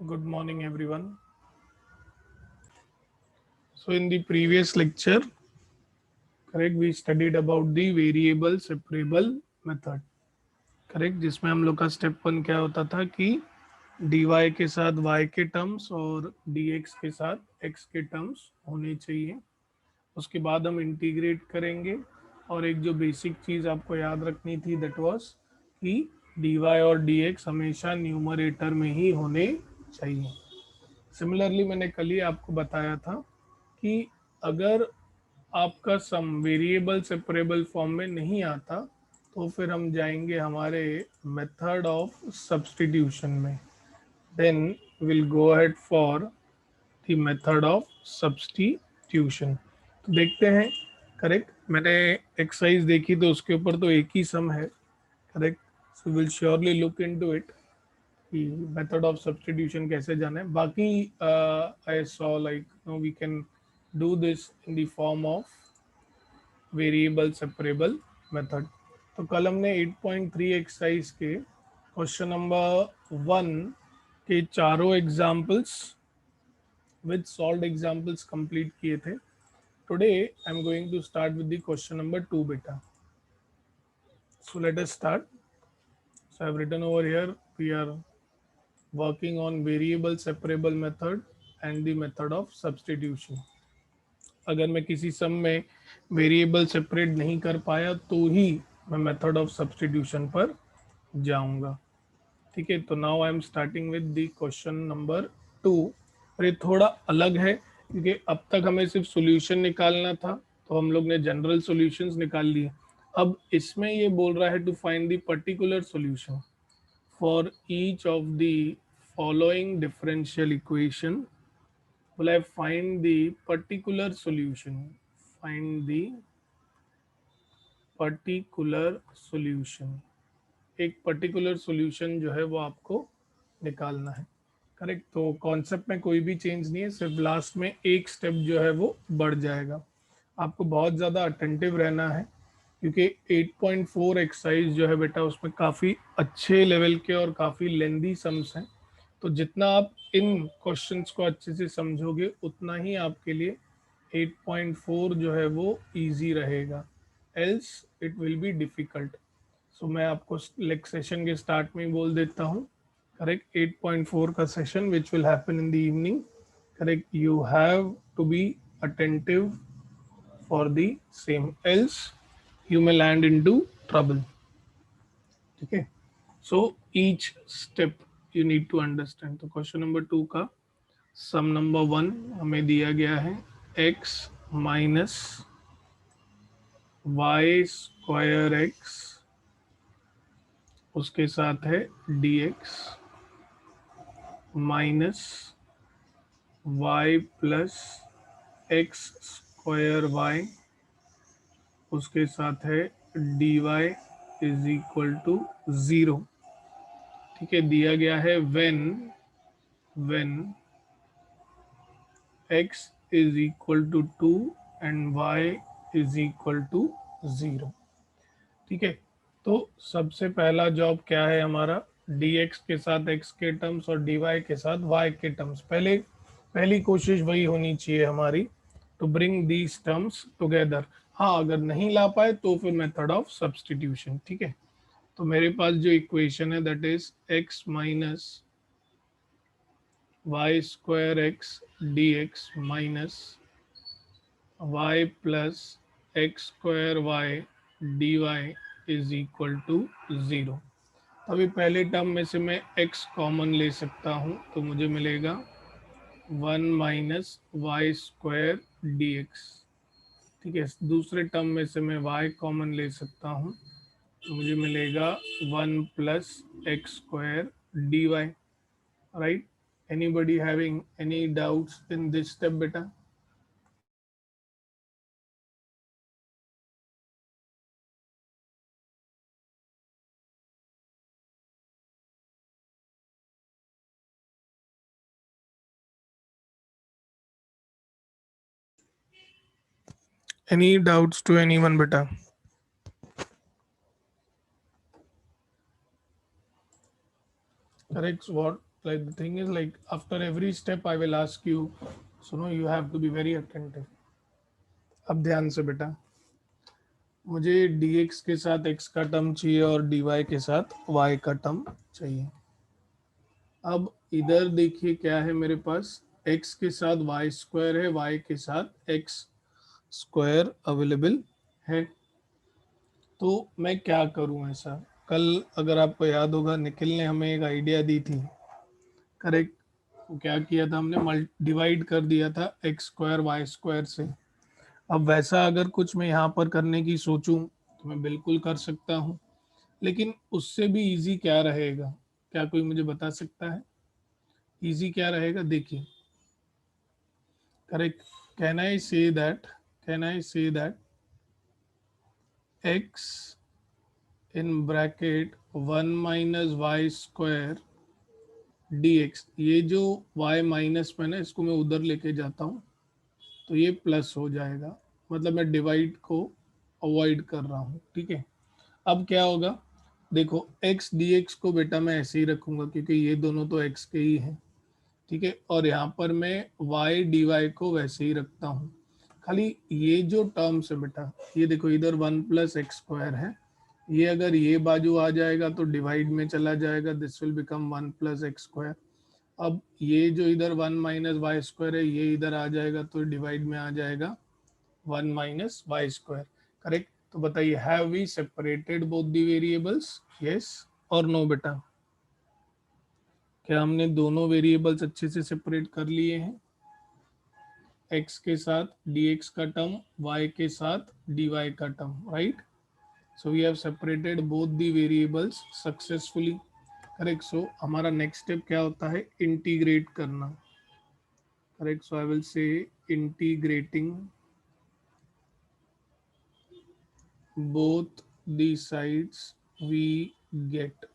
Good morning, everyone. So, in the previous lecture, correct, we studied about the variable separable method. Correct, जिसमें हम लोग का step one क्या होता था कि dy के साथ y के टर्म्स और dx के साथ x के टर्म्स होने चाहिए। उसके बाद हम इंटीग्रेट करेंगे और एक जो बेसिक चीज़ आपको याद रखनी थी दैट वाज कि dy और dx हमेशा न्यूमरेटर में ही होने चाहिए। सिमिलरली मैंने कल ही आपको बताया था कि अगर आपका सम वेरिएबल सेपरेबल फॉर्म में नहीं आता तो फिर हम जाएंगे हमारे मेथड ऑफ सब्स्टिट्यूशन में। Then will go ahead for the method of substitution. तो देखते हैं। करेक्ट, मैंने एक्सरसाइज देखी तो उसके ऊपर तो एक ही सम है। Correct, so will surely look into it कि मेथड ऑफ सब्स्टिट्यूशन कैसे जाना है। बाकी I saw like no we can do this in the form of variable separable method. तो कल हमने 8.3 एक्सरसाइज के क्वेश्चन नंबर 1 के चारों examples with solved examples complete किए थे। Today I am going to start with the question number 2 बेटा। So let us start. So I have written over here we are working on variable separable method and the method of substitution। अगर मैं किसी सम में variable separate नहीं कर पाया तो ही मैं मेथड ऑफ सब्स्टिट्यूशन पर जाऊंगा। ठीक है, तो now I am starting with the question number 2। और ये थोड़ा अलग है क्योंकि अब तक हमें सिर्फ सॉल्यूशन निकालना था, तो हम लोग ने जनरल सॉल्यूशंस निकाल लिए। अब इसमें ये बोल रहा है to find the particular solution for each of the following differential equation will I find the particular solution, find the particular solution। एक पर्टिकुलर सॉल्यूशन जो है वो आपको निकालना है। करेक्ट, तो कॉन्सेप्ट में कोई भी चेंज नहीं है, सिर्फ लास्ट में एक स्टेप जो है वो बढ़ जाएगा। आपको बहुत ज़्यादा अटेंटिव रहना है क्योंकि 8.4 एक्सरसाइज जो है बेटा उसमें काफ़ी अच्छे लेवल के और काफ़ी लेंदी सम्स हैं। तो जितना आप इन क्वेश्चंस को अच्छे से समझोगे उतना ही आपके लिए 8.4 जो है वो इजी रहेगा, else it will be difficult. So मैं आपको सेशन के स्टार्ट में ही बोल देता हूँ। करेक्ट, 8.4 का session which will happen in the evening. Correct, you have to be attentive for the same, else you may land into trouble. ठीक है, so each step you need to understand. तो question number 2 का सम number 1 हमें दिया गया है x minus y square x, उसके साथ है dx minus y plus x square y, उसके साथ है dy इज इक्वल टू 0। ठीक है, दिया गया है when x is equal to 2 and y is equal to 0। ठीक है, तो सबसे पहला जॉब क्या है हमारा, dx के साथ x के टर्म्स और dy के साथ y के टर्म्स। पहली कोशिश वही होनी चाहिए हमारी, to bring these terms together. हाँ, अगर नहीं ला पाए तो फिर मेथड ऑफ सब्स्टिट्यूशन। ठीक है, तो मेरे पास जो इक्वेशन है that is x minus y square x d x minus y plus x square y d y is equal to 0। अभी पहले टर्म में से मैं x कॉमन ले सकता हूँ तो मुझे मिलेगा 1 minus y square d x. ठीक है, दूसरे टर्म में से मैं y कॉमन ले सकता हूँ तो मुझे मिलेगा 1 plus x square d y. Right, anybody having any doubts in this step बेटा? Any doubts to anyone beta? Correct, what like the thing is like after every step I will ask you, so no you have to be very attentive. अब ध्यान से बेटा, मुझे dx के साथ x का term चाहिए और dy के साथ y का टर्म चाहिए। अब इधर देखिए क्या है मेरे पास, x के साथ y स्क्वायर है, y के साथ x स्क्वायर अवेलेबल है। तो मैं क्या करूं ऐसा, कल अगर आपको याद होगा निखिल ने हमें एक आइडिया दी थी, करेक्ट। तो क्या किया था हमने, डिवाइड कर दिया था एक्स स्क्वायर वाई स्क्वायर से। अब वैसा अगर कुछ मैं यहाँ पर करने की सोचूं तो मैं बिल्कुल कर सकता हूँ, लेकिन उससे भी इजी क्या रहेगा, क्या कोई मुझे बता सकता है इजी क्या रहेगा? देखिए, correct, can I say that, can I say that x in bracket 1 - y² dx, ये जो y माइनस में ना इसको मैं उधर लेके जाता हूँ तो ये प्लस हो जाएगा, मतलब मैं डिवाइड को अवॉइड कर रहा हूँ, ठीक है। अब क्या होगा, देखो x dx को बेटा मैं ऐसे ही रखूंगा क्योंकि ये दोनों तो x के ही हैं, ठीक है। और यहाँ पर मैं y dy को वैसे ही रखता हूँ। खाली ये जो टर्म्स है बेटा, ये देखो इधर 1 + x² है, ये अगर ये बाजू आ जाएगा तो डिवाइड में चला जाएगा, दिस विल बिकम 1 + x²। अब ये जो इधर 1 - y² है ये इधर आ जाएगा तो डिवाइड में आ जाएगा 1 - y², करेक्ट। तो बताइए, have we separated both the variables, yes और नो बेटा? क्या हमने दोनों वेरिएबल्स अच्छे से सेपरेट कर लिए हैं? x के साथ dx का टर्म, y के साथ dy का term, right. So we have separated both the variables successfully, correct. So हमारा नेक्स्ट स्टेप क्या होता है, इंटीग्रेट करना, correct. So I will say integrating both the sides we get,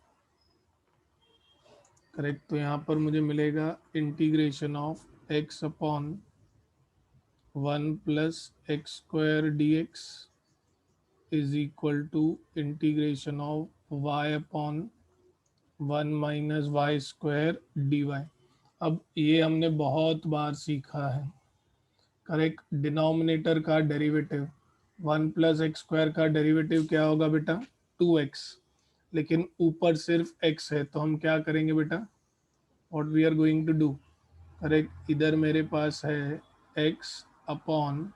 correct. तो यहाँ पर मुझे मिलेगा integration of x upon 1 + x² dx is equal to integration of y upon 1 - y² dy। अब ये हमने बहुत बार सीखा है, करेक्ट। डिनोमिनेटर का डेरिवेटिव, 1 + x² का डेरिवेटिव क्या होगा बेटा, 2x, लेकिन ऊपर सिर्फ x है तो हम क्या करेंगे बेटा, what we are going to do, correct. इधर मेरे पास है x अपॉन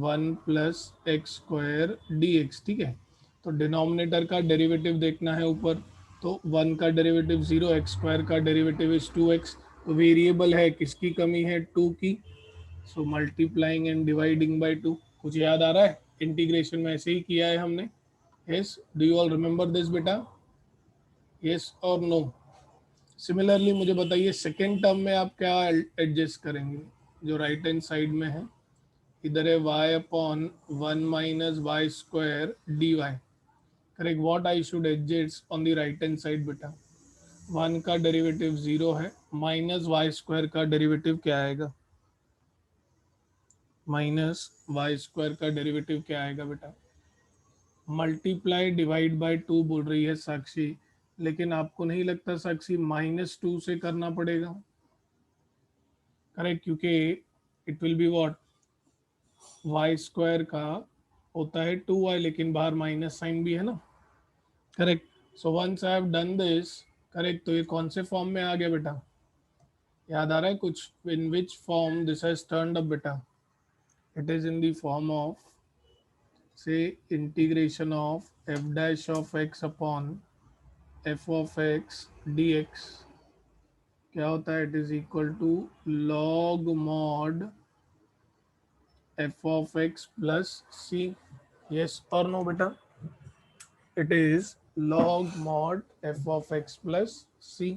1 + x² dx, ठीक है। तो डिनोमिनेटर का डेरिवेटिव देखना है ऊपर, तो 1 का डेरिवेटिव 0, x² का डेरिवेटिव इज 2x। तो वेरिएबल है किसकी कमी है, 2 की। सो मल्टीप्लाइंग एंड डिवाइडिंग बाय 2, कुछ याद आ रहा है? इंटीग्रेशन में ऐसे ही किया है हमने, yes. Do you all remember this बेटा, यस और नो? सिमिलरली मुझे बताइए सेकेंड टर्म में आप क्या एडजस्ट करेंगे, जो राइट हैंड साइड में है, इधर है y upon 1 - y² dy, correct. What I should adjust on the right hand side बेटा, 1 का डेरिवेटिव 0 है, -y² का डेरिवेटिव क्या आएगा, -y² का डेरिवेटिव क्या आएगा बेटा, मल्टीप्लाई डिवाइड बाय 2 बोल रही है साक्षी, लेकिन आपको नहीं लगता साक्षी -2 से करना पड़ेगा, करेक्ट, क्योंकि it will be what, y² का होता है 2y, लेकिन बाहर माइनस साइन भी है ना, correct. So once I have done this, correct, तो ये कौन से फॉर्म में आ गया बेटा, याद आ रहा है कुछ, in which form this has turned up बेटा, it is in the form of say integration of f dash of x upon f of x dx क्या होता है, it is equal to log mod f of x plus c, yes और no बेटा, it is log mod f of x plus c,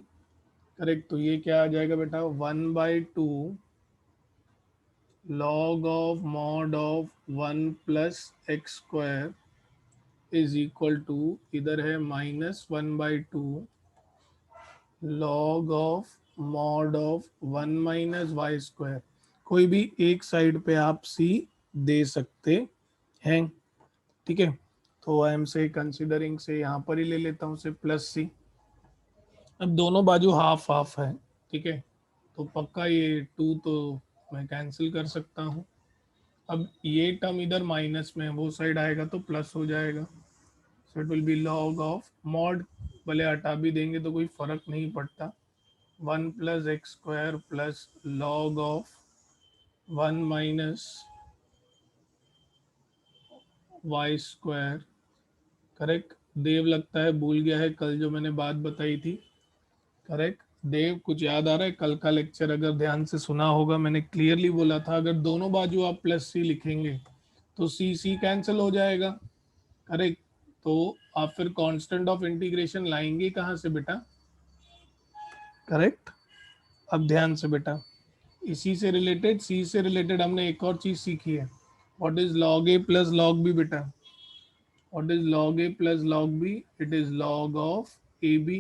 correct. तो ये क्या आ जाएगा बेटा, 1/2 log of mod of 1 + x² is equal to, इधर है -1/2 log of mod of 1 - y²। कोई भी एक साइड पे आप c दे सकते हैं, ठीक है। तो आई एम से कंसिडरिंग से यहाँ पर ही ले लेता हूँ से +c, अब दोनों बाजू हाफ हाफ है, ठीक है, तो पक्का ये 2 तो मैं कैंसिल कर सकता हूँ। अब ये टर्म इधर माइनस में है, वो साइड आएगा तो प्लस हो जाएगा। So it will B log of mod, भले हटा भी देंगे तो कोई फर्क नहीं पड़ता, 1 plus x square plus log of 1 minus y square. Correct. Dev लगता है भूल गया है कल जो मैंने बात बताई थी। करेक्ट। देव कुछ याद आ रहा है? कल का लेक्चर अगर ध्यान से सुना होगा, मैंने क्लियरली बोला था अगर दोनों बाजू आप प्लस सी लिखेंगे तो सी सी कैंसिल हो जाएगा। करेक्ट। तो आप फिर कांस्टेंट ऑफ इंटीग्रेशन लाएंगे कहाँ से बेटा? करेक्ट। अब ध्यान से बेटा, इसी से रिलेटेड, सी से रिलेटेड हमने एक और चीज सीखी है। What is log a plus log b बेटा? What is log a plus log b? It is log of a b.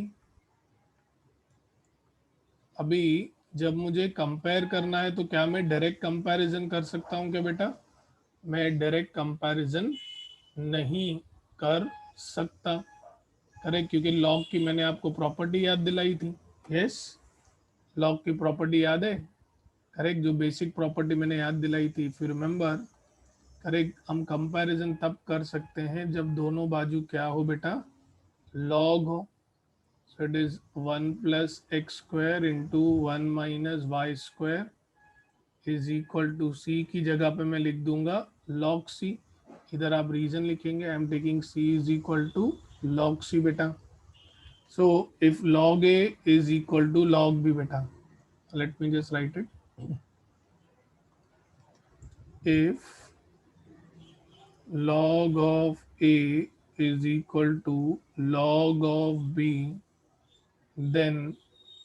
अभी जब मुझे कंपेयर करना है तो क्या मैं डायरेक्ट कंपैरिजन कर सकता हूं क्या बेटा? मैं डायरेक्ट कंपैरिजन नहीं कर सकता। करेक्ट, क्योंकि लॉग की मैंने आपको प्रॉपर्टी याद दिलाई थी। यस, लॉग की प्रॉपर्टी याद है? करेक्ट, जो बेसिक प्रॉपर्टी मैंने याद दिलाई थी, इफ यू रिमेंबर। करेक्ट, हम कंपैरिजन तब कर सकते हैं जब दोनों बाजू क्या हो बेटा? लॉग हो। So it is 1 plus x square into 1 minus y square is equal to c की जगह पे मैं लिख दूंगा लॉग सी। इधर आप रीजन लिखेंगे, I am taking c is equal to log c बेटा। So if log a is equal to log b बेटा, let me just write it. If log of a is equal to log of b, then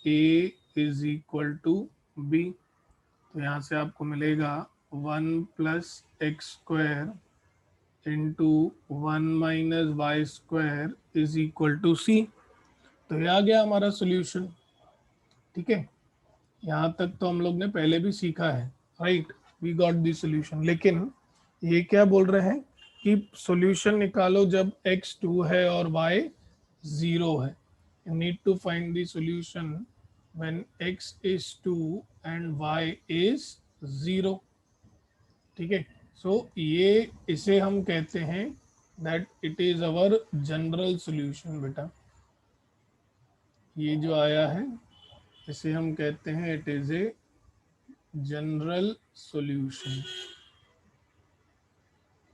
a is equal to b। तो यहाँ से आपको मिलेगा 1 plus x square into 1 minus y square is equal to c. तो ये आ गया हमारा solution. ठीक है, यहाँ तक तो हम लोग ने पहले भी सीखा है, right? We got the solution. लेकिन ये क्या बोल रहे हैं कि सॉल्यूशन निकालो जब x 2 है और y 0 है। You need to find the solution when x is 2 and y is 0। ठीक है, सो ये इसे हम कहते हैं that it is our general solution बेटा। ये जो आया है इसे हम कहते हैं it is a general solution.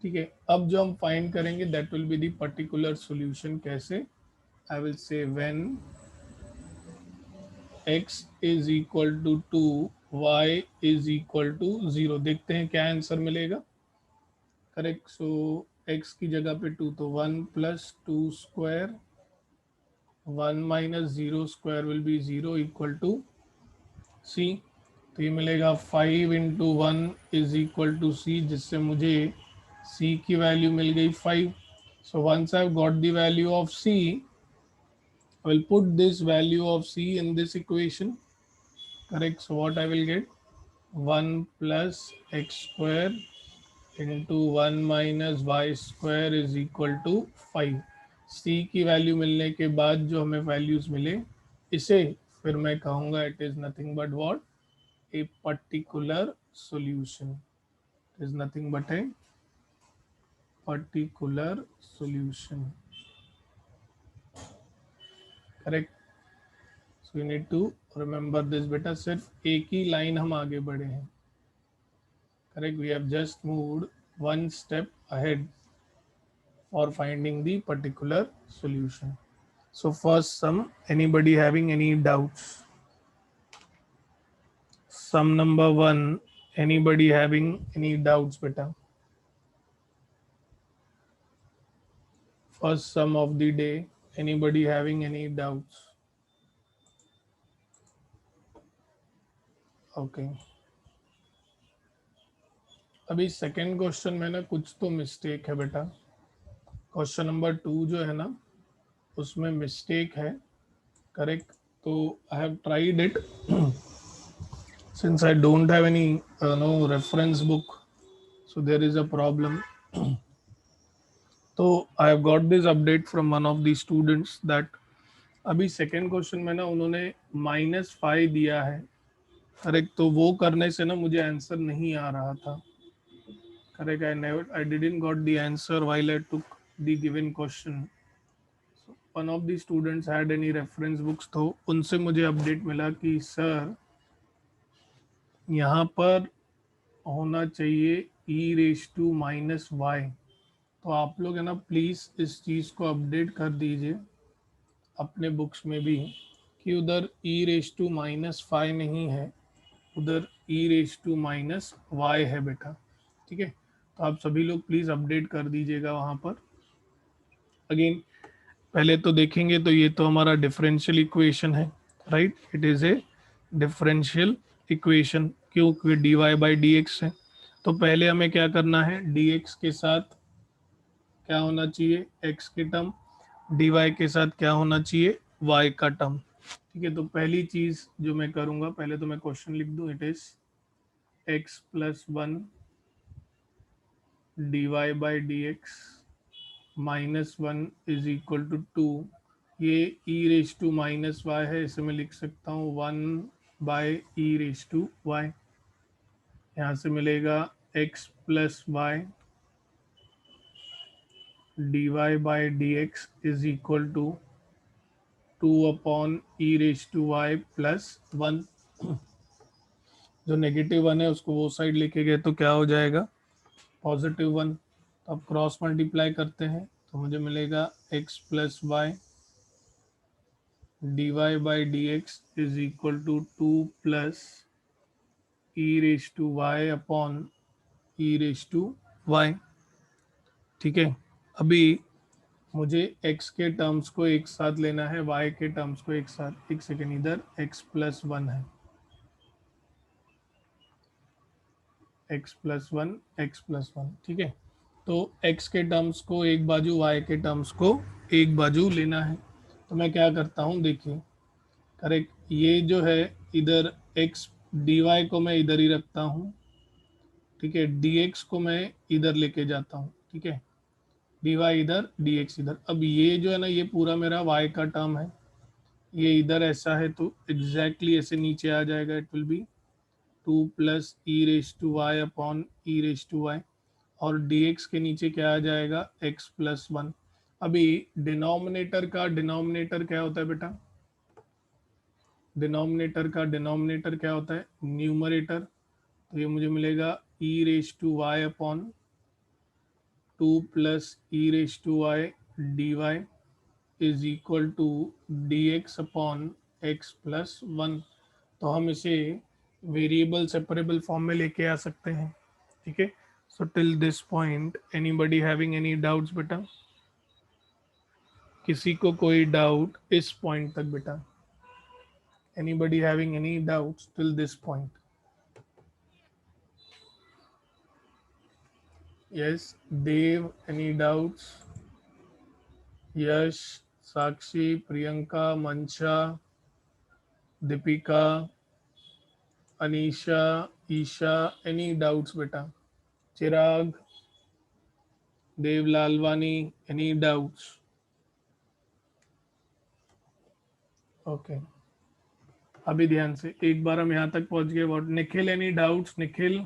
ठीक है, अब जो हम फाइंड करेंगे that will be the particular solution. कैसे? I will say when x is equal to 2 y is equal to 0। देखते हैं क्या आंसर मिलेगा। करेक्ट, सो x की जगह पे 2 तो 1 plus 2 square 1 minus 0 square will be 0 equal to c। तो ये मिलेगा 5 into 1 is equal to c, जिससे मुझे c की वैल्यू मिल गई 5। So once I've got the value of c, I will put this value of c in this equation. Correct. So what I will get? 1 plus x square into 1 minus y square is equal to 5। c की value मिलने के बाद जो हमें values मिले, इसे फिर मैं कहूँगा it is nothing but what? a particular solution। It is nothing but a particular solution। Correct। So you need to remember this बेटा। सिर्फ एक ही लाइन हम आगे बढ़े हैं। Correct, we have just moved one step ahead for finding the particular solution। So first sum, anybody having any doubts? Sum number 1, anybody having any doubts बेटा? First sum of the day, anybody having any doubts? Okay, अभी second question में ना कुछ तो mistake है बेटा। Question number 2 जो है ना उसमें मिस्टेक है। करेक्ट, तो I have tried it since I don't have any no reference book, so there is a problem। So I have got this update from one of the students that अभी second question में ना उन्होंने -5 दिया है, correct, तो वो करने से ना मुझे आंसर नहीं आ रहा था, correct, I didn't got the answer while I took the given question. One of the students had any reference books, तो उनसे मुझे अपडेट मिला कि सर यहाँ पर होना चाहिए e⁻⁻y। तो आप लोग है ना प्लीज़ इस चीज़ को अपडेट कर दीजिए अपने बुक्स में भी कि उधर e⁻⁻5 नहीं है, उधर e⁻⁻y है बेटा। ठीक है, तो आप सभी लोग प्लीज़ अपडेट कर दीजिएगा वहाँ पर। अगेन पहले तो देखेंगे तो ये तो हमारा डिफरेंशियल इक्वेशन है, right, it is a differential equation, क्योंकि dy/dx है। तो पहले हमें क्या करना है, dx के साथ क्या होना चाहिए, x के टर्म, dy के साथ क्या होना चाहिए, y का टर्म। ठीक है, तो पहली चीज जो मैं करूंगा, पहले तो मैं क्वेश्चन लिख दूं, it is x+1 dy/dx -1 is equal to 2। ये e⁻⁻y है, इसे मैं लिख सकता हूँ 1/e⁻y। यहाँ से मिलेगा x+y dy/dx is equal to 2/e⁻y+1। जो -1 है उसको वो साइड लेके गए तो क्या हो जाएगा, +1। तो अब क्रॉस मल्टीप्लाई करते हैं तो मुझे मिलेगा x+y dy/dx is equal to 2+e⁻y/e⁻y। ठीक है, अभी मुझे x के टर्म्स को एक साथ लेना है, y के टर्म्स को एक साथ। एक सेकेंड, इधर x+1 है, x+1 ठीक है, तो x के टर्म्स को एक बाजू, y के टर्म्स को एक बाजू लेना है। तो मैं क्या करता हूँ, देखिए, करेक्ट, ये जो है इधर x dy को मैं इधर ही रखता हूँ, ठीक है, dx को मैं इधर लेके जाता हूँ, ठीक है, dy इधर dx इधर। अब ये जो है ना, ये पूरा मेरा y का टर्म है, ये इधर ऐसा है तो एग्जैक्टली ऐसे नीचे आ जाएगा, इट विल बी 2+e⁻y/e⁻y, और dx के नीचे क्या आ जाएगा, x+1। अभी डिनोमिनेटर क्या होता है बेटा, डिनोमिनेटर क्या होता है, न्यूमरेटर। तो ये मुझे मिलेगा e⁻y/2 + e⁻y is equal to dx/x+1। तो हम इसे वेरिएबल सेपरेबल फॉर्म में लेके आ सकते हैं। ठीक है, so till this point anybody having any doubts बेटा, किसी को कोई डाउट इस पॉइंट तक बेटा, anybody having any doubts till this point? Yes Dev, any doubts? Yash, Sakshi, Priyanka, Mansha, Deepika, Anisha, Isha, any doubts बेटा? Chirag, Dev Lalwani, any doubts? Okay, अभी ध्यान से, एक बार हम यहाँ तक पहुँच गए। What Nikhil, any doubts Nikhil?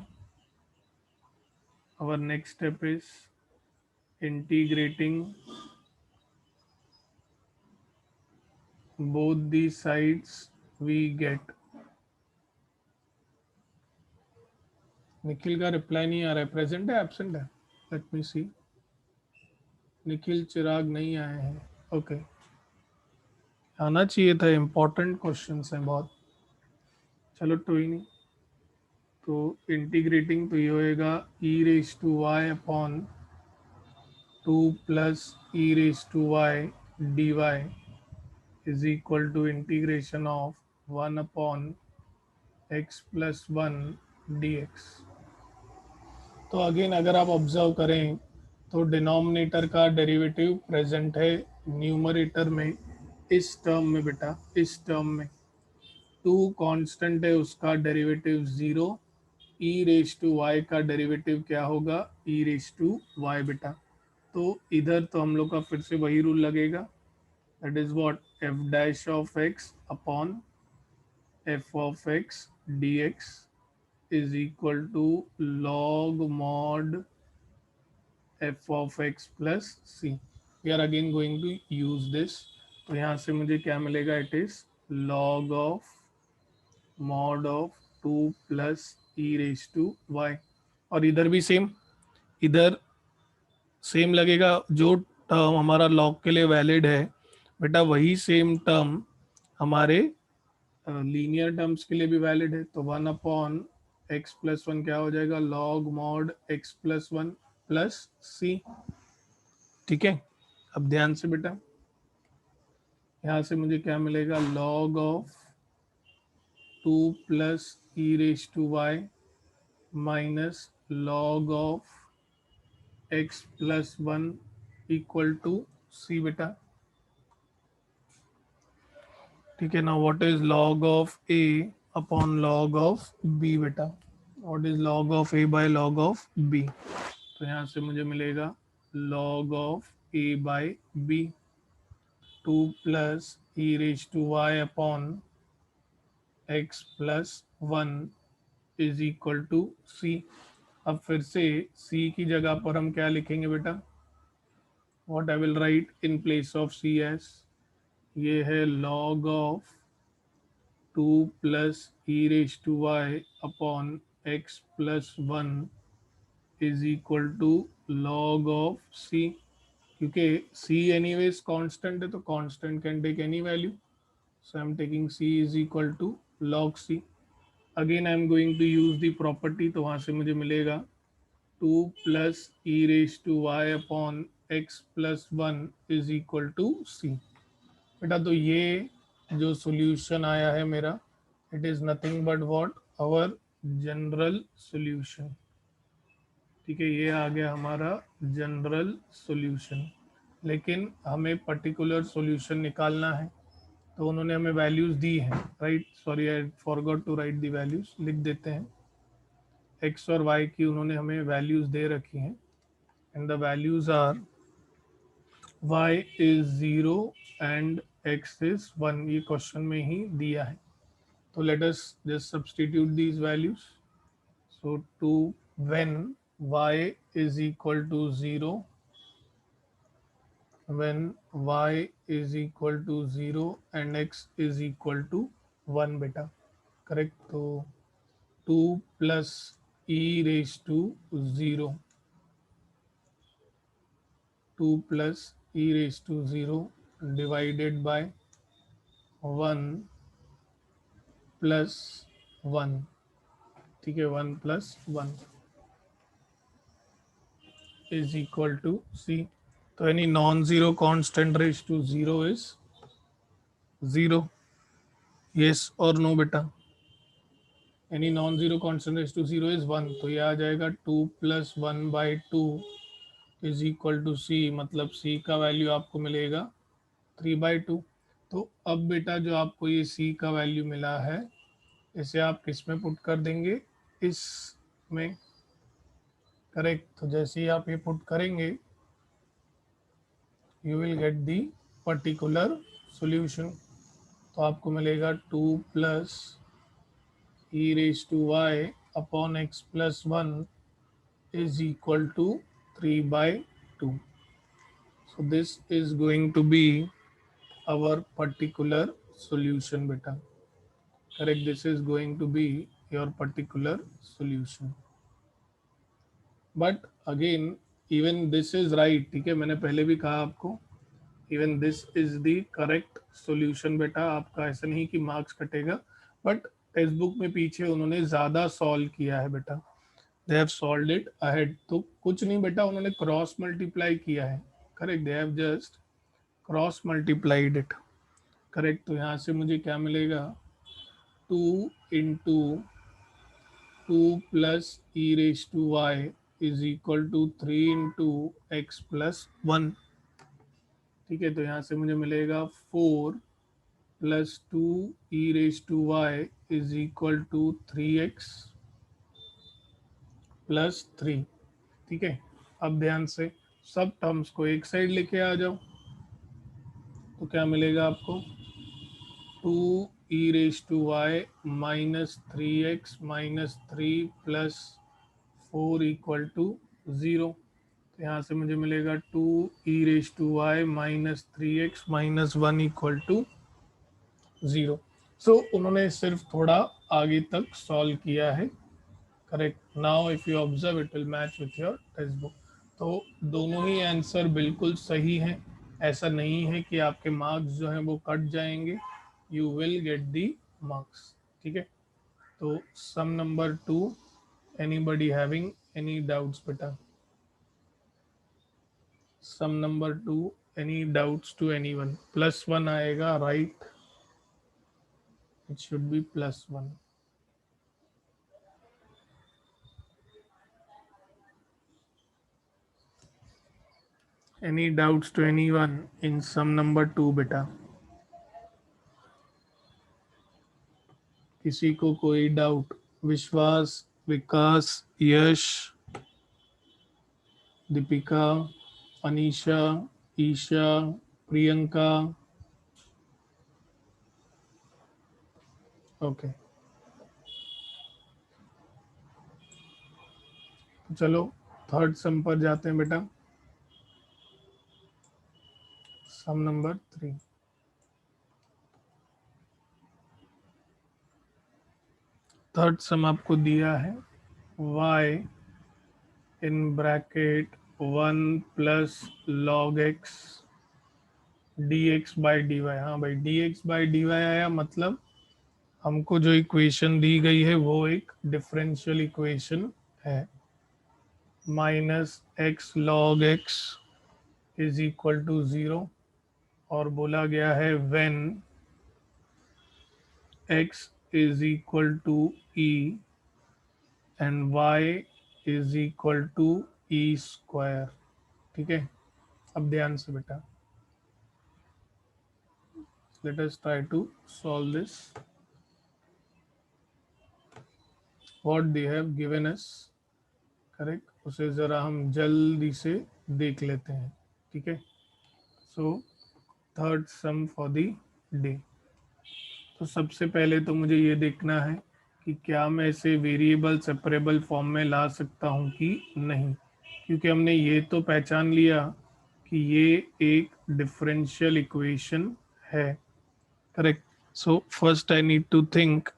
Our next step is integrating both the sides we get। Nikhil का रिप्लाई नहीं आ रहा है, प्रेजेंट है एब्सेंट है, लेट मी सी। निखिल, चिराग नहीं आए हैं, ओके, आना चाहिए था, इंपॉर्टेंट क्वेश्चंस हैं बहुत। चलो तो ही नहीं, तो इंटीग्रेटिंग तो ये होएगा e⁻²+e⁻y is equal to integration of 1/x+1 dx। तो अगेन अगर आप ऑब्जर्व करें तो डिनोमिनेटर का डेरिवेटिव प्रेजेंट है न्यूमरेटर में, इस टर्म में बेटा, इस टर्म में 2 कांस्टेंट है, उसका डेरिवेटिव 0। e⁻y का डेरिवेटिव क्या होगा, e⁻y बेटा। तो इधर तो हम लोग का फिर से वही रूल लगेगा, that is what F dash of x upon F of x d x is equal to log mod f of x plus c. We are again going to use this. तो यहाँ से मुझे क्या मिलेगा? It is log of mod of 2 plus e raised to y. और इधर भी same, इधर सेम लगेगा। जो टर्म हमारा log के लिए वैलिड है बेटा, वही सेम टर्म हमारे लीनियर टर्म्स के लिए भी वैलिड है। तो 1 अपॉन एक्स प्लस वन क्या हो जाएगा? Log mod x plus one plus c. ठीक है, अब ध्यान से बेटा, यहाँ से मुझे क्या मिलेगा? Log of 2 plus e raise to y minus log of x plus one equal to c बेटा। ठीक है ना, what is log of a upon log of b बेटा? What is log of a by log of b? तो यहाँ से मुझे मिलेगा log of a by b, 2 plus e raise to y upon x plus one is equal to c. अब फिर से c की जगह पर हम क्या लिखेंगे बेटा? What I will write in place of c s? ये है log of 2 plus e raise to y upon x plus one is equal to log of c। क्योंकि c एनीवेज कांस्टेंट है तो constant can take any value, so I am taking c is equal to log c। Again I am going to use the property, तो वहां से मुझे मिलेगा 2 plus e raise to y upon x plus one is equal to c. बेटा तो ये जो solution आया है मेरा, it is nothing but what? Our general solution. ठीक है, ये आ गया हमारा जनरल सॉल्यूशन। लेकिन हमें पर्टिकुलर सॉल्यूशन निकालना है, तो उन्होंने हमें वैल्यूज दी हैं, right? Sorry I forgot to write the values, लिख देते हैं। एक्स और वाई की उन्होंने हमें वैल्यूज दे रखी हैं, and the values are y is 0 and x is 1। ये क्वेश्चन में ही दिया है, तो let us just substitute these values. So to when y is equal to 0, when y is equal to 0 and x is equal to 1 बेटा, correct? तो 2 plus e raise to 0, 2 plus e raise to 0 divided by 1 plus 1। ठीक है, 1 plus 1 is equal to c। तो any non-zero constant raised to 0 is 0। yes और no बेटा? Any non zero constant raise to 0 is 1, तो ये आ जाएगा 2 plus 1/2 is equal to C. मतलब सी का वैल्यू आपको मिलेगा 3/2। तो अब बेटा जो आपको ये सी का वैल्यू मिला है, इसे आप किस में पुट कर देंगे? इस में, करेक्ट? तो जैसे ही आप ये पुट करेंगे, you will get the particular solution. तो आपको मिलेगा 2 plus e raised to y upon x plus 1 is equal to 3/2. So this is going to be our particular solution beta, correct? This is going to be your particular solution, but again even this is right। ठीक है, मैंने पहले भी कहा आपको, even this is the correct solution बेटा। आपका ऐसा नहीं कि मार्क्स कटेगा, बट टेक्स्ट बुक में पीछे उन्होंने ज़्यादा सॉल्व किया है बेटा, they have solved it ahead. तो कुछ नहीं बेटा, उन्होंने क्रॉस मल्टीप्लाई किया है, correct? They have just cross multiplied it, correct? तो यहाँ से मुझे क्या मिलेगा? 2 into 2 plus e raise to y is equal to 3 into x plus 1। ठीक है, तो यहाँ से मुझे मिलेगा 4 plus 2 e raise to y is equal to 3x plus 3। ठीक है, अब ध्यान से सब टर्म्स को एक साइड लेके आ जाओ। तो क्या मिलेगा आपको, 2e⁻y minus 3x minus 3 plus 4 equal to 0। तो यहाँ से मुझे मिलेगा 2e⁻y minus 3x minus 1 equal to 0। So उन्होंने सिर्फ थोड़ा आगे तक सॉल्व किया है। Correct. Now if you observe it will match with your textbook. तो दोनों ही आंसर बिल्कुल सही हैं। ऐसा नहीं है कि आपके मार्क्स जो हैं वो कट जाएंगे, you will get the marks. ठीक है। तो sum number 2, anybody having any doubts बेटा? Sum number 2, any doubts to anyone? +1 आएगा, right? It should be +1। Any doubts to anyone in sum number 2 बेटा? किसी को कोई डाउट? विश्वास, विकास, यश, दीपिका, अनीशा, ईशा, प्रियंका? ओके, चलो थर्ड सम पर जाते हैं बेटा। Sum number 3। थर्ड सम आपको दिया है y in bracket 1 plus log x dx by dy। हाँ भाई, dx बाई dy आया, मतलब हमको जो इक्वेशन दी गई है वो एक डिफरेंशियल इक्वेशन है। Minus x log x is equal to 0, और बोला गया है when x is equal to e and y is equal to e square. ठीक है। अब ध्यान से बेटा, let us try to solve this what they have given us. Correct, उसे ज़रा हम जल्दी से देख लेते हैं। ठीक है। So third some for the day. तो सबसे पहले तो मुझे ये देखना है कि क्या मैं इसे वेरिएबल सेपरेबल फॉर्म में ला सकता हूँ कि नहीं, क्योंकि हमने ये तो पहचान लिया कि ये एक डिफरेंशियल इक्वेशन है। Correct. So first I need to think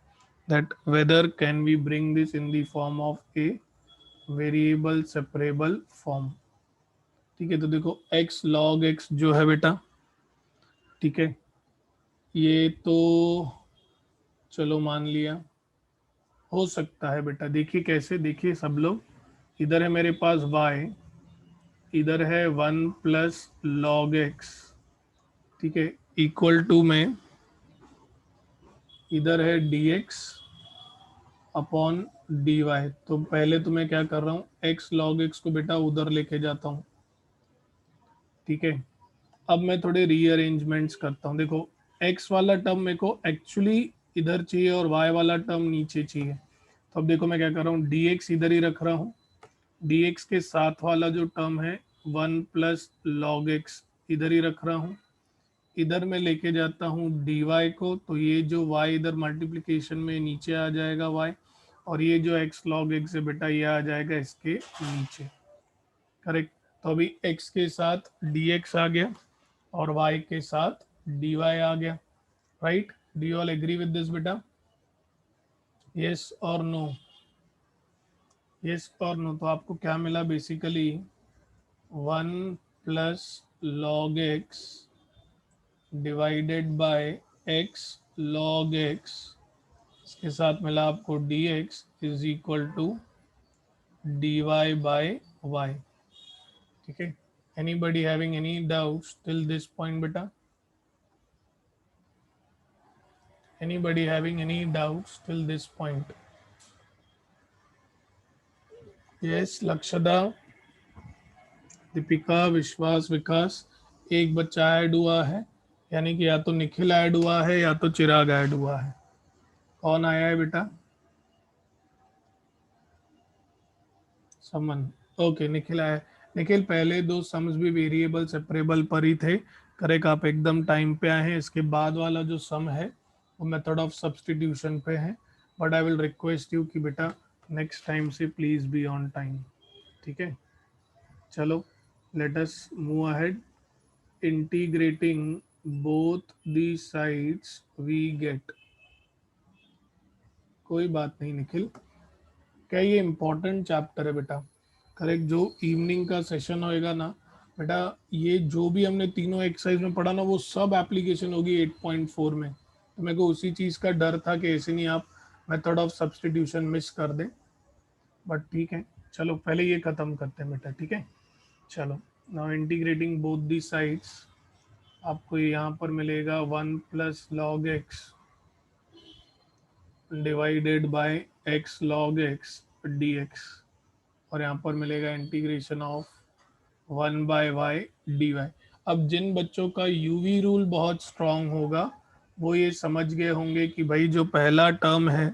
that whether can we bring this in the form of a variable separable form. ठीक है। तो देखो x log x जो है बेटा, ठीक है, ये तो चलो मान लिया, हो सकता है बेटा। देखिए कैसे, देखिए सब लोग, इधर है मेरे पास y, इधर है 1 प्लस log x, ठीक है, इक्वल टू में इधर है dx अपॉन dy। तो पहले तो मैं क्या कर रहा हूँ, x log x को बेटा उधर लेके जाता हूँ। ठीक है। अब मैं थोड़े रीअरेंजमेंट्स करता हूँ। देखो x वाला टर्म मेरे को एक्चुअली इधर चाहिए और y वाला टर्म नीचे चाहिए। तो अब देखो मैं क्या कर रहा हूँ, dx इधर ही रख रहा हूँ, dx के साथ वाला जो टर्म है 1 प्लस लॉग एक्स इधर ही रख रहा हूँ। इधर मैं लेके जाता हूँ dy को, तो ये जो y इधर मल्टीप्लिकेशन में नीचे आ जाएगा y, और ये जो x log x है बेटा ये आ जाएगा इसके नीचे। करेक्ट। तो अभी x के साथ dx आ गया और y के साथ dy आ गया। Right. Do you all agree with this बेटा? यस और नो? यस और नो? तो आपको क्या मिला basically, 1 plus log x divided by x log x, इसके साथ मिला आपको dx is equal to dy by y। ठीक है। Anybody having any doubts till this point बेटा? Anybody having any doubts till this point? Yes, Lakshada, Deepika, Vishwas, Vikas. एक बच्चा add हुआ है, यानी कि या तो निखिल ऐड हुआ है या तो चिराग ऐड हुआ है। कौन आया है बेटा? समन। ओके, निखिल आया। निखिल, पहले दो सम्स भी वेरिएबल सेपरेबल पर ही थे, करेक्ट, आप एकदम टाइम पे आए हैं। इसके बाद वाला जो सम है वो मेथड ऑफ सब्सटीट्यूशन पे है, but I will request you कि बेटा नेक्स्ट टाइम से प्लीज बी ऑन टाइम। ठीक है, चलो let us move ahead. Integrating both the sides we get, कोई बात नहीं निखिल, क्या ये इंपॉर्टेंट चैप्टर है बेटा। करेक्ट, जो इवनिंग का सेशन होएगा ना बेटा, ये जो भी हमने तीनों एक्सरसाइज में पढ़ा ना वो सब एप्लीकेशन होगी 8.4 में। तो मेरे को उसी चीज़ का डर था कि ऐसे नहीं आप मेथड ऑफ सब्सटीट्यूशन मिस कर दें, बट ठीक है, चलो पहले ये खत्म करते हैं बेटा। ठीक है, चलो now integrating both the sides, आपको यहाँ पर मिलेगा 1 + log x divided by x log x dx, और यहाँ पर मिलेगा इंटीग्रेशन ऑफ 1/y dy। अब जिन बच्चों का यूवी रूल बहुत स्ट्रांग होगा वो ये समझ गए होंगे कि भाई जो पहला टर्म है,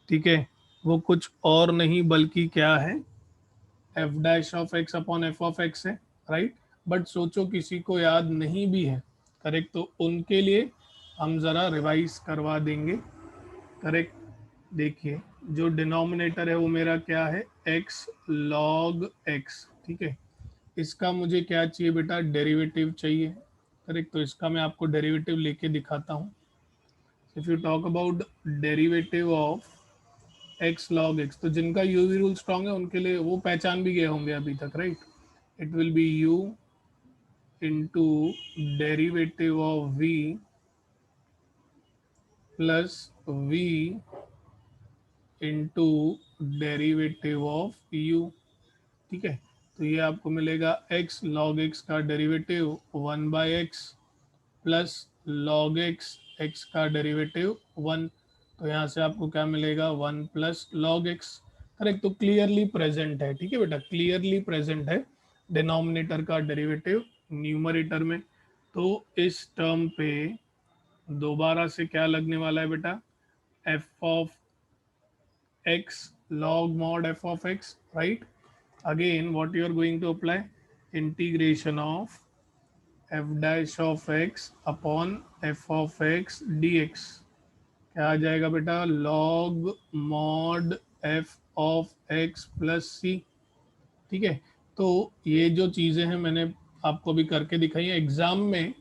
ठीक है, वो कुछ और नहीं बल्कि क्या है, F dash of x upon F of x है, राइट। बट सोचो किसी को याद नहीं भी है, करेक्ट, तो उनके लिए हम ज़रा रिवाइज करवा देंगे। करेक्ट, देखिए जो डिनोमिनेटर है वो मेरा क्या है, एक्स लॉग एक्स। ठीक है, इसका मुझे क्या चाहिए बेटा, डेरिवेटिव चाहिए। करेक्ट, तो इसका मैं आपको डेरिवेटिव लेके दिखाता हूँ। If you talk about derivative of x log x, तो जिनका यूवी रूल स्ट्रांग है उनके लिए वो पहचान भी गए होंगे अभी तक, right. It will be u into derivative of v plus v into derivative of u. ठीक है, तो ये आपको मिलेगा x log x का derivative 1/x plus log x x का डेरिवेटिव 1। तो यहाँ से आपको क्या मिलेगा, 1 + log x। करेक्ट, तो क्लियरली प्रेजेंट है। ठीक है बेटा, क्लियरली प्रेजेंट है डिनोमिनेटर का डेरिवेटिव न्यूमरेटर में। तो इस टर्म पे दोबारा से क्या लगने वाला है बेटा, f of x log mod f of x, right? Again what you are going to apply, integration of f dash of x upon f of x dx, क्या आ जाएगा बेटा, log mod f of x plus c। ठीक है, तो ये जो चीज़ें हैं मैंने आपको भी करके दिखाई है। एग्जाम में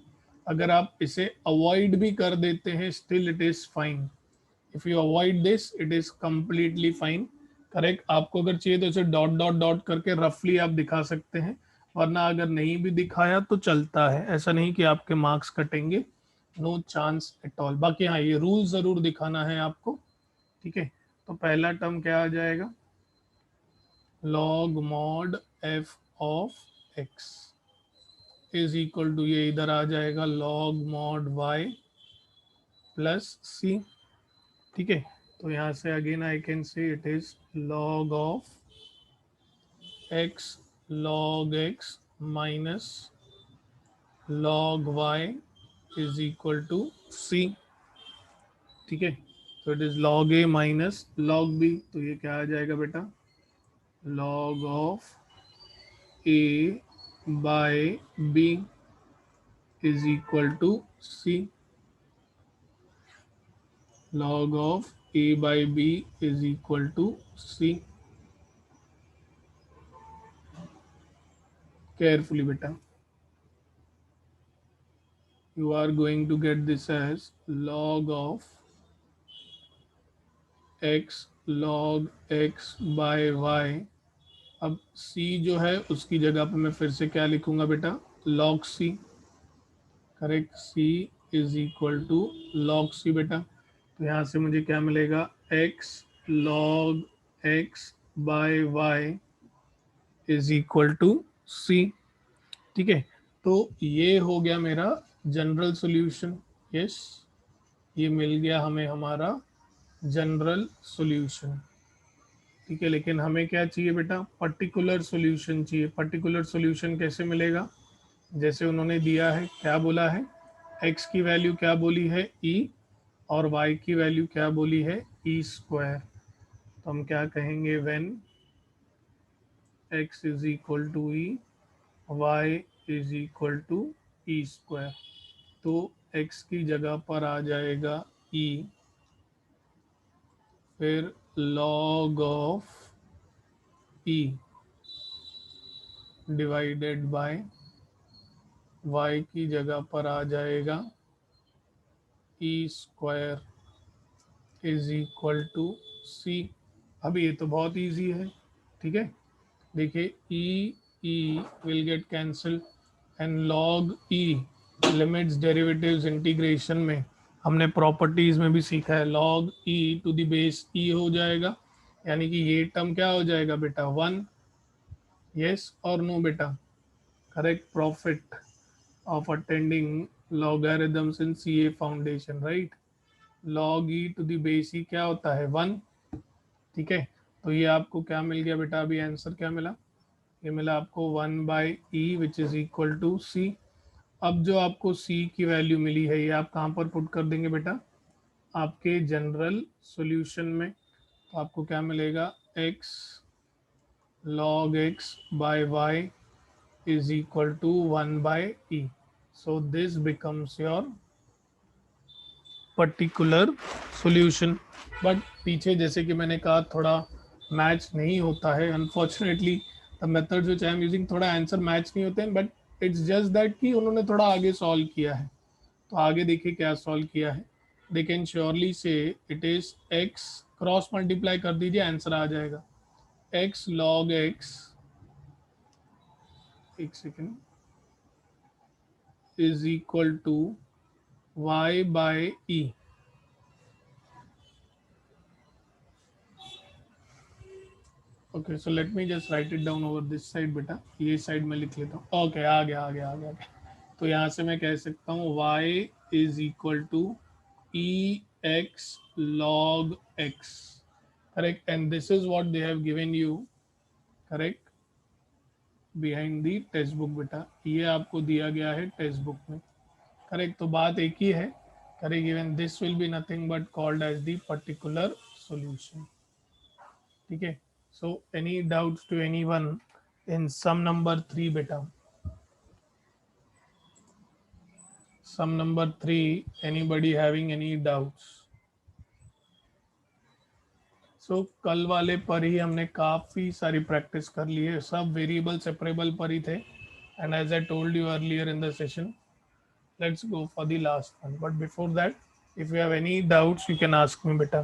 अगर आप इसे अवॉइड भी कर देते हैं still it is fine. If you avoid this it is completely fine. Correct, आपको अगर चाहिए तो इसे डॉट डॉट डॉट करके रफली आप दिखा सकते हैं, वरना अगर नहीं भी दिखाया तो चलता है, ऐसा नहीं कि आपके मार्क्स कटेंगे, नो चांस एट ऑल। बाकी हाँ, ये रूल जरूर दिखाना है आपको। ठीक है, तो पहला टर्म क्या आ जाएगा, log mod f of x is equal to, ये इधर आ जाएगा log mod y plus c। ठीक है, तो यहाँ से again I can say it is log of x log x minus log y is equal to c। ठीक है, तो it is log a minus log b, तो ये क्या आ जाएगा बेटा, log of a by b is equal to c। log of a by b is equal to c। Carefully बेटा, you are going to get this as log of x log x by y। अब c जो है उसकी जगह पे मैं फिर से क्या लिखूंगा बेटा, log c। Correct, c is equal to log c बेटा। तो यहाँ से मुझे क्या मिलेगा, x log x by y is equal to c। ठीक है, तो ये हो गया मेरा जनरल सॉल्यूशन। यस, ये मिल गया हमें हमारा जनरल सॉल्यूशन। ठीक है, लेकिन हमें क्या चाहिए बेटा, पर्टिकुलर सॉल्यूशन चाहिए। पर्टिकुलर सॉल्यूशन कैसे मिलेगा, जैसे उन्होंने दिया है, क्या बोला है, x की वैल्यू क्या बोली है, e, और y की वैल्यू क्या बोली है, e स्क्वायर। तो हम क्या कहेंगे, when x is equal to e, y is equal to e square, तो x की जगह पर आ जाएगा e, फिर log of e divided by y की जगह पर आ जाएगा e square is equal to c. अब ये तो बहुत इजी है, ठीक है। देखिए e e will get cancel and log e limits derivatives integration में हमने प्रॉपर्टीज में भी सीखा है, log e to the base e हो जाएगा, यानी कि ये टर्म क्या हो जाएगा बेटा 1। यस और नो बेटा? Correct, profit of attending logarithms in CA foundation, right. Log e to the base e क्या होता है 1, ठीक है। तो ये आपको क्या मिल गया बेटा, अभी आंसर क्या मिला, ये मिला आपको 1/e which is equal to c. अब जो आपको c की वैल्यू मिली है ये आप कहाँ पर पुट कर देंगे बेटा, आपके जनरल सॉल्यूशन में। तो आपको क्या मिलेगा, x log x by y is equal to 1/e. So this becomes your particular solution. But पीछे जैसे कि मैंने कहा थोड़ा मैच नहीं होता है unfortunately, the method which I am using थोड़ा आंसर मैच नहीं होते हैं, बट इट्स जस्ट दैट कि उन्होंने थोड़ा आगे सॉल्व किया है। तो आगे देखिए क्या सॉल्व किया है, they can surely say it is x, cross multiply कर दीजिए आंसर आ जाएगा, एक्स लॉग एक्स, एक second, is equal to y by e. Okay so let me just write it down over this side बेटा, ये side में लिख लेता हूँ। ओके आ गया आ गया आ गया आ गया। तो यहाँ से मैं कह सकता हूँ y is equal to e x log x, correct, and this is what they have given you, correct, behind the textbook बेटा, ये आपको दिया गया है टेक्स्ट बुक में, करेक्ट। तो बात एक ही है, correct, even this will be nothing but called as the particular solution, ठीक है। So any doubts to anyone in sum number 3 बेटा, sum number 3, anybody having any doubts? So कल वाले पर ही हमने काफ़ी सारी प्रैक्टिस कर ली है, सब वेरिएबल सेपरेबल पर ही थे, and as I told you earlier in the session, let's go for the last one, but before that if you have any doubts you can ask me beta.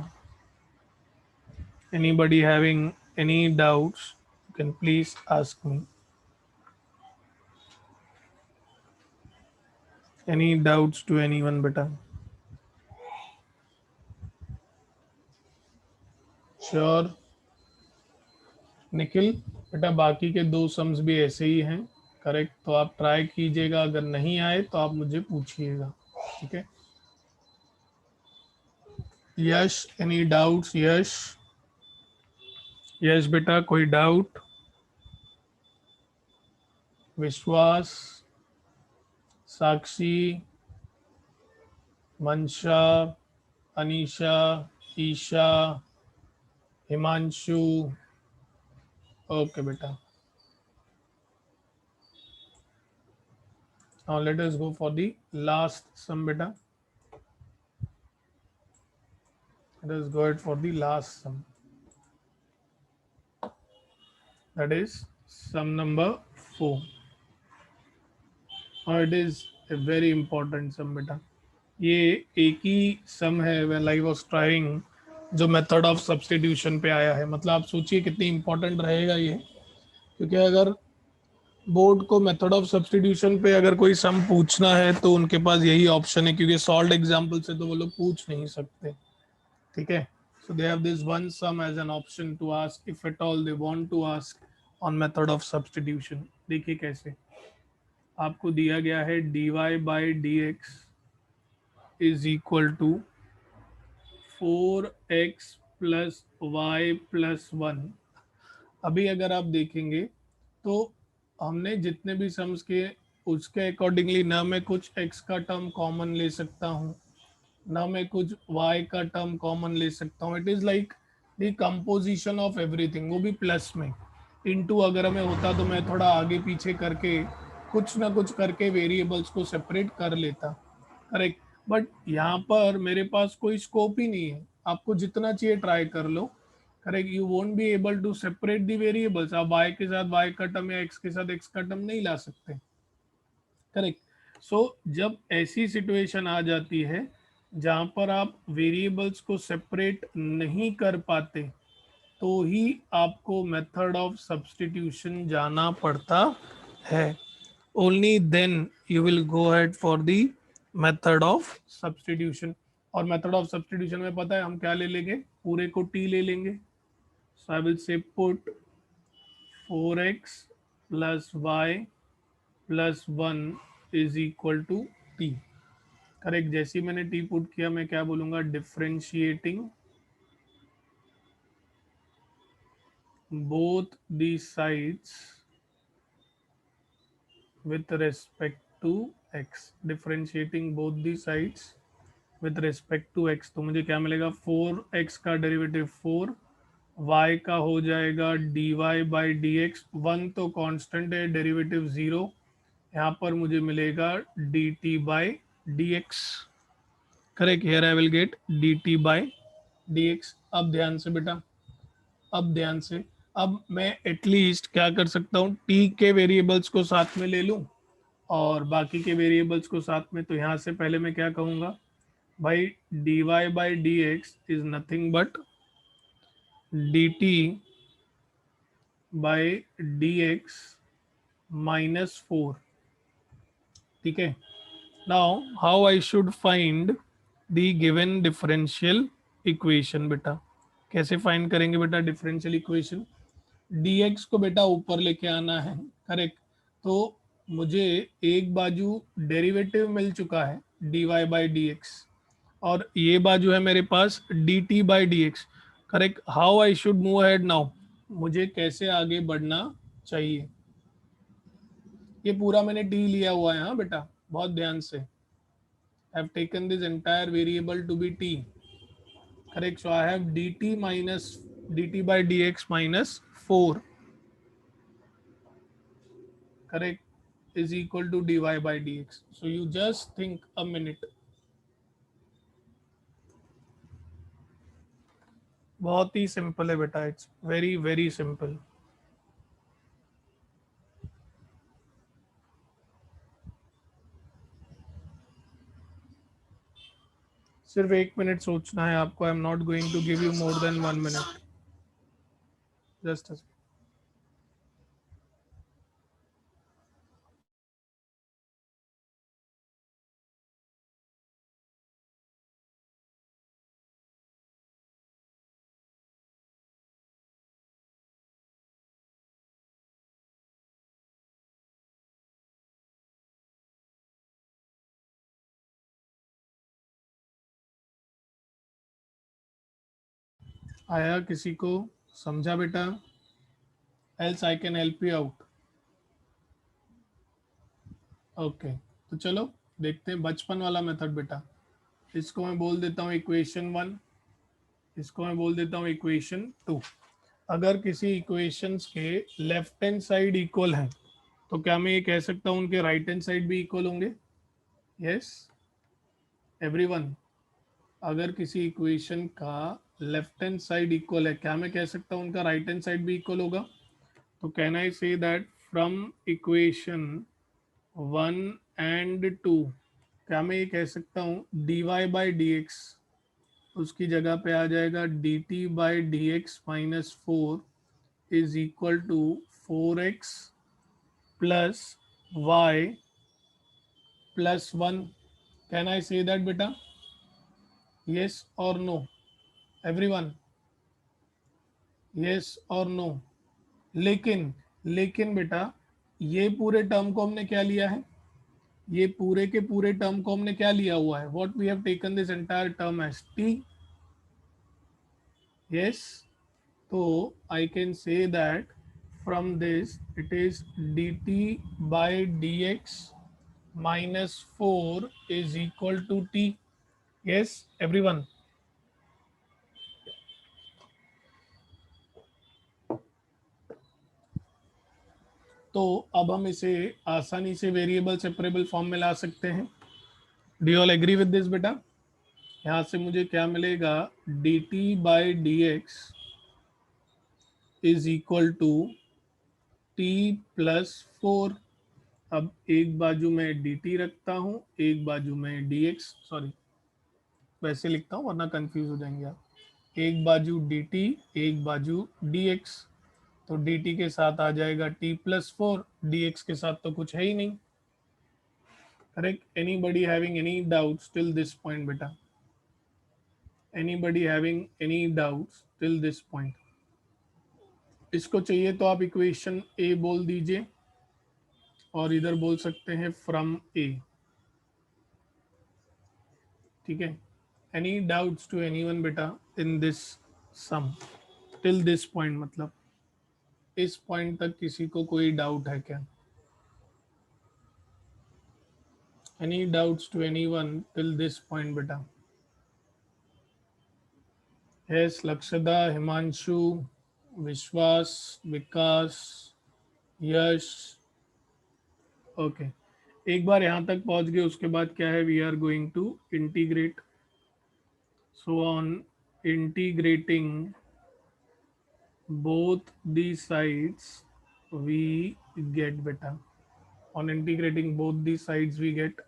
Anybody having any doubts you can please ask me. Any doubts to anyone beta? Sure. Nikhil बेटा बाकी के 2 sums भी ऐसे ही हैं, correct, तो आप try कीजिएगा, अगर नहीं आए तो आप मुझे पूछिएगा, ठीक है। यश एनी डाउट्स? यश, यश बेटा कोई डाउट? विश्वास, साक्षी, मंशा, अनीशा, ईशा, हिमांशु, ओके बेटा। Now let us go for the last sum beta. Let us go ahead for the last sum. That is sum number 4. Now it is a very important sum beta. ये एक ही sum है when I was trying जो method of substitution पे आया है, मतलब आप सोचिए कितनी इंपॉर्टेंट रहेगा ये, क्योंकि अगर बोर्ड को मेथड ऑफ सब्स्टिट्यूशन पे अगर कोई सम पूछना है तो उनके पास यही ऑप्शन है, क्योंकि सॉल्व्ड एग्जांपल से तो वो लोग पूछ नहीं सकते, ठीक है। So they have this one sum as an option to ask if at all they want to ask on method of substitution. देखिए कैसे, आपको दिया गया है dy by dx is equal to 4x plus y plus 1। अभी अगर आप देखेंगे तो हमने जितने भी सम्स के उसके अकॉर्डिंगली ना मैं कुछ x का टर्म कॉमन ले सकता हूँ, ना मैं कुछ y का टर्म कॉमन ले सकता हूँ, it is like the composition of everything, वो भी प्लस में। इनटू अगर हमें होता तो मैं थोड़ा आगे पीछे करके कुछ ना कुछ करके वेरिएबल्स को सेपरेट कर लेता, करेक्ट। बट यहाँ पर मेरे पास कोई स्कोप ही नहीं है, आपको जितना चाहिए ट्राई कर लो, correct. You won't be able to separate the variables, आप y के साथ y का टर्म या x के साथ x का टर्म नहीं ला सकते, करेक्ट। सो जब ऐसी सिचुएशन आ जाती है जहां पर आप वेरिएबल्स को सेपरेट नहीं कर पाते, तो ही आपको मेथड ऑफ सब्स्टिट्यूशन जाना पड़ता है। Only then you will go ahead for the method of substitution. और मेथड ऑफ सब्स्टिट्यूशन में पता है हम क्या ले लेंगे, पूरे को t ले लेंगे। So I will say put 4x plus y plus 1 is equal to t, correct. जैसे ही मैंने t पुट किया मैं क्या बोलूंगा, differentiating both the sides with respect to x, differentiating both the sides with respect to x। तो मुझे क्या मिलेगा, 4x का डेरिवेटिव 4, y का हो जाएगा dy by d x, one तो कांस्टेंट है, डेरिवेटिव 0, यहाँ पर मुझे मिलेगा dt by d x, correct. Here I will get dt by d x. अब ध्यान से बेटा, अब ध्यान से, अब मैं एटलीस्ट क्या कर सकता हूँ, t के वेरिएबल्स को साथ में ले लूँ और बाकी के वेरिएबल्स को साथ में। तो यहाँ से पहले मैं क्या कहूँगा भाई, dy by d x is nothing but dt by d x minus 4, ठीक है। Now how I should find the given differential equation, बेटा कैसे फाइंड करेंगे बेटा डिफरेंशियल इक्वेशन, dx को बेटा ऊपर लेके आना है, करेक्ट। तो मुझे एक बाजू डेरिवेटिव मिल चुका है dy बाई डी एक्स, और ये बाजू है मेरे पास dt by d x, correct. How I should move ahead now, मुझे कैसे आगे बढ़ना चाहिए। ये पूरा मैंने t लिया हुआ है, हाँ बेटा बहुत ध्यान से। I have taken this entire variable to be t, correct। So I have dt minus dt by dx minus 4, correct, is equal to dy by dx। So you just think a minute, बहुत ही simple है बेटा, it's very very simple. सिर्फ 1 minute सोचना है आपको, I am not going to give you more than 1 minute, just आया किसी को, समझा बेटा, else I can help you out. Okay, तो चलो देखते हैं बचपन वाला मेथड बेटा। इसको मैं बोल देता हूँ इक्वेशन 1, इसको मैं बोल देता हूँ इक्वेशन 2। अगर किसी इक्वेशंस के लेफ्ट हैंड साइड इक्वल है, तो क्या मैं ये कह सकता हूँ उनके राइट हैंड साइड भी इक्वल होंगे? यस एवरीवन, अगर किसी इक्वेशन का लेफ्ट हैंड साइड इक्वल है, क्या मैं कह सकता हूँ उनका राइट हैंड साइड भी इक्वल होगा? तो can I say that from equation 1 and 2, क्या मैं ये कह सकता हूँ dy बाई डी एक्स उसकी जगह पे आ जाएगा dt by d x minus 4 is equal to 4x plus y plus 1। Can I say that बेटा? यस और नो एवरीवन, यस और नो? लेकिन लेकिन बेटा ये पूरे टर्म को हमने क्या लिया है, ये पूरे के पूरे टर्म को हमने क्या लिया हुआ है, what we have taken this entire term as t, yes. तो I can say that from this it is dt by d x minus 4 is equal to t, yes everyone. तो अब हम इसे आसानी से वेरिएबल सेपरेबल फॉर्म में ला सकते हैं। Do you all agree with this बेटा? यहाँ से मुझे क्या मिलेगा, d t by d x is equal to t plus 4। अब एक बाजू में डी टी रखता हूँ, एक बाजू में डी एक्स, सॉरी वैसे लिखता हूँ वरना कंफ्यूज हो जाएंगे आप। एक बाजू डी टी, एक बाजू डी एक्स। तो डी टी के साथ आ जाएगा टी प्लस 4, डी एक्स के साथ तो कुछ है ही नहीं। Correct? Anybody having any doubts till this point बेटा? Anybody having any doubts till this point? इसको चाहिए तो आप इक्वेशन ए बोल दीजिए और इधर बोल सकते हैं फ्रॉम ए। ठीक है? एनी डाउट्स टू एनीवन बेटा in this sum till this point? मतलब इस पॉइंट तक किसी को कोई डाउट है क्या? Any doubts to anyone till this point बेटा? यस, लक्षदा, हिमांशु, विश्वास, विकास, यश। ओके, एक बार यहाँ तक पहुँच गए उसके बाद क्या है, we are going to integrate. So on integrating both the sides we get beta, on integrating both the sides we get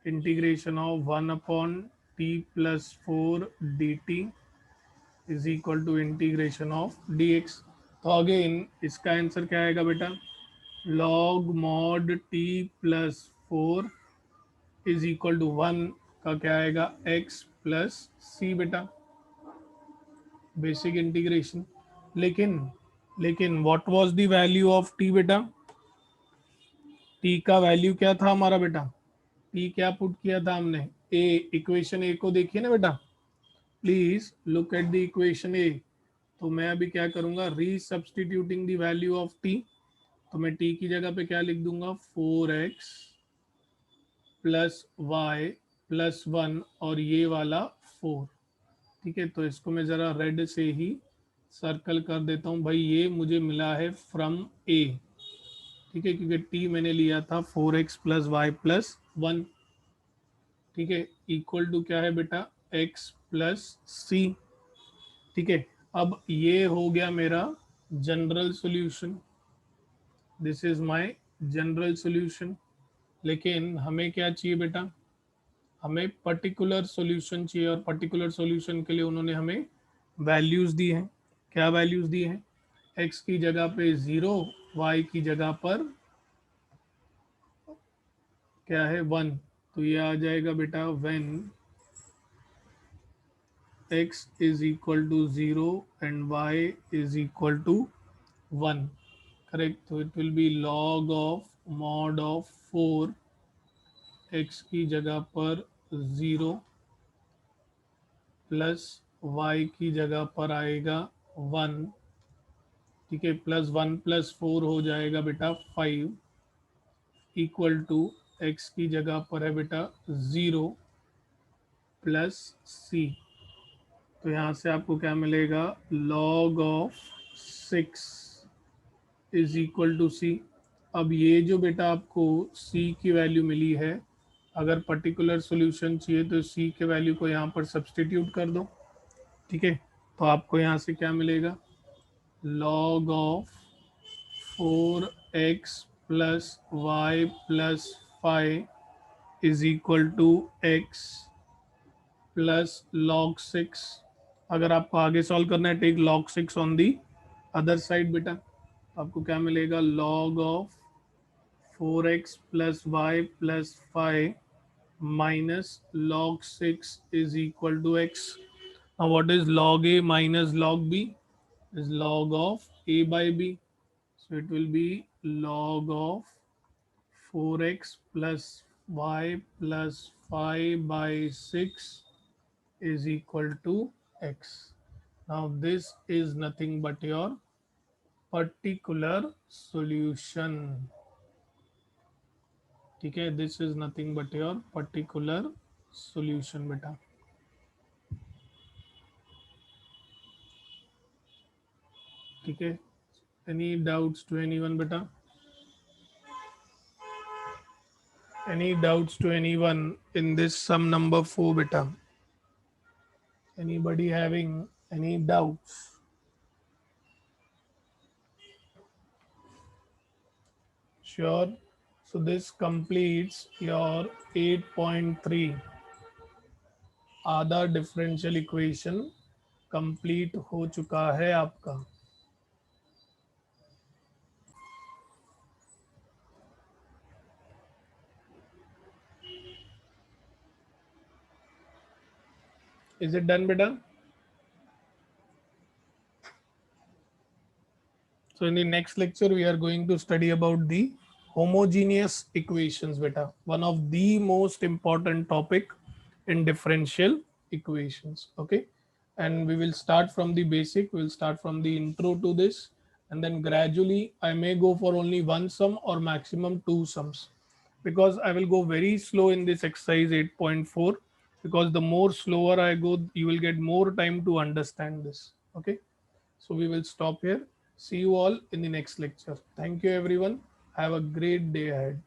integration of 1 upon t plus 4 dt is equal to integration of dx। तो again इसका answer क्या आएगा बेटा, log mod t plus 4 is equal to 1 का क्या आएगा, x plus c बेटा, basic integration. लेकिन लेकिन what was the value of t बेटा? टी का वैल्यू क्या था हमारा बेटा? टी क्या पुट किया था हमने? ए। इक्वेशन ए को देखिए ना बेटा, please look at the equation A. तो मैं अभी क्या करूंगा, resubstituting the value of t. तो मैं टी की जगह पे क्या लिख दूंगा, 4x प्लस वाई प्लस 1 और ये वाला 4। ठीक है, तो इसको मैं ज़रा रेड से ही सर्कल कर देता हूँ भाई, ये मुझे मिला है फ्रॉम ए। ठीक है, क्योंकि टी मैंने लिया था 4x प्लस वाई प्लस 1। ठीक है, इक्वल टू क्या है बेटा, x प्लस सी। ठीक है, अब ये हो गया मेरा general solution, this is my general solution. लेकिन हमें क्या चाहिए बेटा, हमें पर्टिकुलर सॉल्यूशन चाहिए, और पर्टिकुलर सॉल्यूशन के लिए उन्होंने हमें वैल्यूज दी हैं। क्या वैल्यूज दी हैं? x की जगह पे 0, y की जगह पर क्या है, 1। तो ये आ जाएगा बेटा when x is equal to 0 and y is equal to 1। Correct? तो it will B log of mod of 4 x की जगह पर 0 प्लस y की जगह पर आएगा 1। ठीक है, प्लस 1 प्लस 4 हो जाएगा बेटा 5, इक्वल टू x की जगह पर है बेटा 0 प्लस c। तो यहाँ से आपको क्या मिलेगा, log of 6 is equal to c. अब ये जो बेटा आपको c की वैल्यू मिली है, अगर पर्टिकुलर सॉल्यूशन चाहिए तो c के वैल्यू को यहाँ पर सब्सटीट्यूट कर दो। ठीक है, तो आपको यहाँ से क्या मिलेगा, log of 4x plus y plus 5 is equal to x plus log 6। अगर आपको आगे सॉल्व करना है, take log 6 on the other side बेटा। तो आपको क्या मिलेगा, log of 4x plus y plus 5 minus log 6 is equal to x। Now what is log a minus log b? Is log of a by b. So it will be log of 4x plus y plus 5 by 6 is equal to x। Now this is nothing but your particular solution। ठीक है, this is nothing but your particular solution बेटा। ठीक है, Any doubts to anyone, beta? Any doubts to anyone in this sum number 4, beta? Anybody having any doubts? Sure. So this completes your 8.3. आधा differential equation complete हो चुका है आपका. Is it done, beta? So in the next lecture, we are going to study about the homogeneous equations, beta. One of the most important topic in differential equations. Okay. And we will start from the basic. We'll start from the intro to this. And then gradually, I may go for only one sum or maximum two sums. Because I will go very slow in this exercise 8.4. Because the more slower I go, you will get more time to understand this. Okay. So we will stop here. See you all in the next lecture. Thank you, everyone. Have a great day ahead.